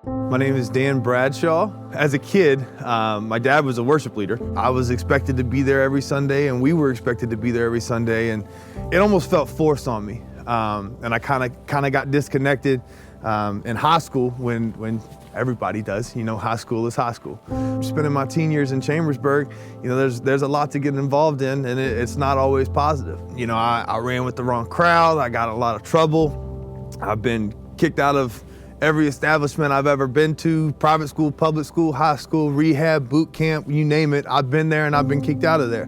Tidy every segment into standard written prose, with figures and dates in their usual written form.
My name is Dan Bradshaw. As a kid, my dad was a worship leader. I was expected to be there every Sunday, and we were expected to be there every Sunday, and it almost felt forced on me. And I kind of got disconnected in high school when everybody does. You know, high school is high school. Spending my teen years in Chambersburg, you know, there's a lot to get involved in, and it's not always positive. You know, I ran with the wrong crowd. I got a lot of trouble. I've been kicked out of every establishment I've ever been to, private school, public school, high school, rehab, boot camp, you name it. I've been there and I've been kicked out of there.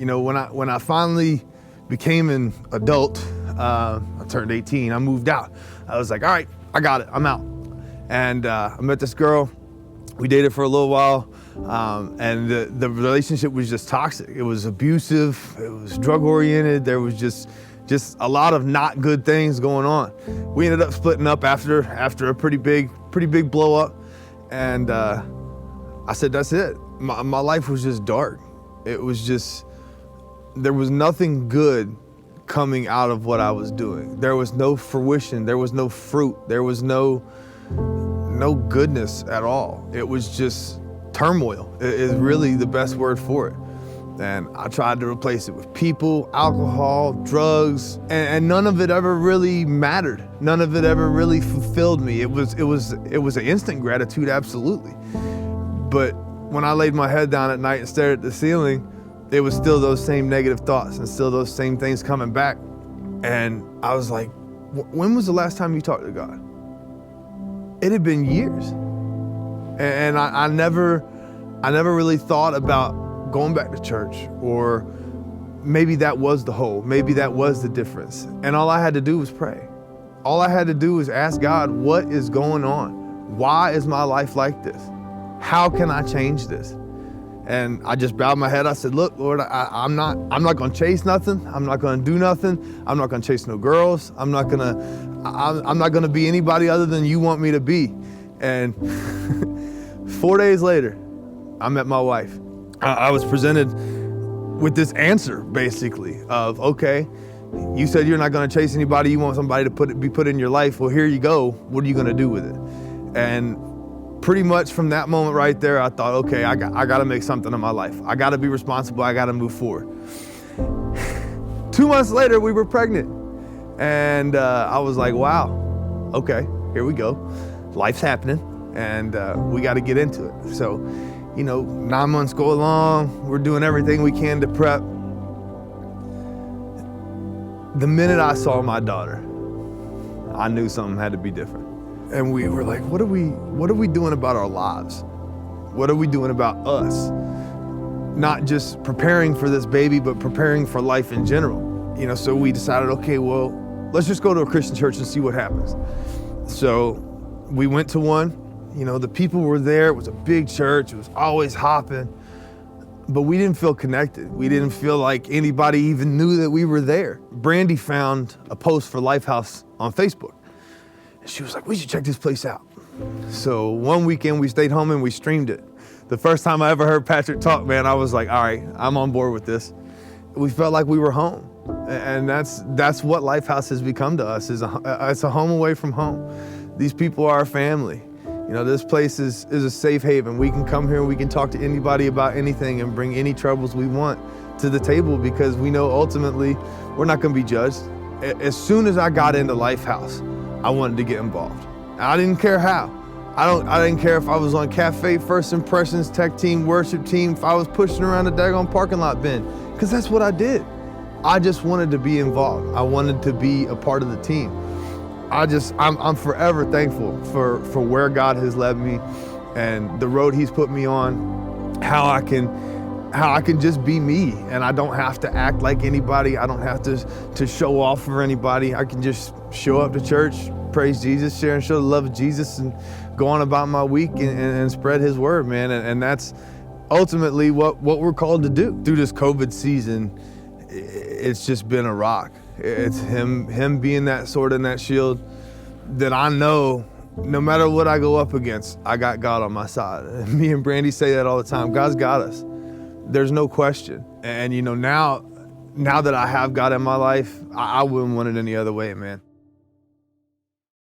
You know, when I finally became an adult, I turned 18, I moved out. I was like, all right, I got it, I'm out. And I met this girl, we dated for a little while, and the relationship was just toxic. It was abusive, it was drug-oriented, there was just a lot of not good things going on. We ended up splitting up after a pretty big blow up. And I said, that's it. My life was just dark. It was just, there was nothing good coming out of what I was doing. There was no fruition, there was no fruit, there was no goodness at all. It was just turmoil, is really the best word for it. And I tried to replace it with people, alcohol, drugs, and none of it ever really mattered. None of it ever really fulfilled me. It was an instant gratitude, absolutely. But when I laid my head down at night and stared at the ceiling, it was still those same negative thoughts and still those same things coming back. And I was like, when was the last time you talked to God? It had been years. And I never really thought about going back to church, or maybe that was the hole, maybe that was the difference. And all I had to do was pray. All I had to do was ask God, what is going on? Why is my life like this? How can I change this? And I just bowed my head. I said, look, Lord, I'm not gonna chase nothing. I'm not gonna do nothing. I'm not gonna chase no girls. I'm not gonna be anybody other than you want me to be. And 4 days later, I met my wife. I was presented with this answer, basically, of, okay, you said you're not gonna chase anybody, you want somebody to be put in your life, well, here you go, what are you gonna do with it? And pretty much from that moment right there, I thought, okay, I gotta make something of my life. I gotta be responsible, I gotta move forward. 2 months later, we were pregnant. And I was like, wow, okay, here we go. Life's happening, and we gotta get into it. So, you know, 9 months go along, we're doing everything we can to prep. The minute I saw my daughter, I knew something had to be different. And we were like, what are we doing about our lives? What are we doing about us? Not just preparing for this baby, but preparing for life in general. You know, so we decided, okay, well, let's just go to a Christian church and see what happens. So we went to one. You know, the people were there. It was a big church. It was always hopping. But we didn't feel connected. We didn't feel like anybody even knew that we were there. Brandy found a post for Lifehouse on Facebook. And she was like, we should check this place out. So one weekend we stayed home and we streamed it. The first time I ever heard Patrick talk, man, I was like, all right, I'm on board with this. We felt like we were home. And that's what Lifehouse has become to us, it's a home away from home. These people are our family. You know, this place is a safe haven. We can come here and we can talk to anybody about anything and bring any troubles we want to the table, because we know ultimately we're not gonna be judged. As soon as I got into Lifehouse, I wanted to get involved. I didn't care how. I didn't care if I was on Cafe, First Impressions, tech team, worship team, if I was pushing around the daggone parking lot bin, because that's what I did. I just wanted to be involved. I wanted to be a part of the team. I'm forever thankful for where God has led me and the road He's put me on, how I can just be me, and I don't have to act like anybody. I don't have to show off for anybody. I can just show up to church, praise Jesus, share and show the love of Jesus, and go on about my week and spread His word, man. And that's ultimately what we're called to do. Through this COVID season, it's just been a rock. It's him being that sword and that shield that I know no matter what I go up against, I got God on my side. And me and Brandy say that all the time. God's got us. There's no question. And you know, now that I have God in my life, I wouldn't want it any other way, man.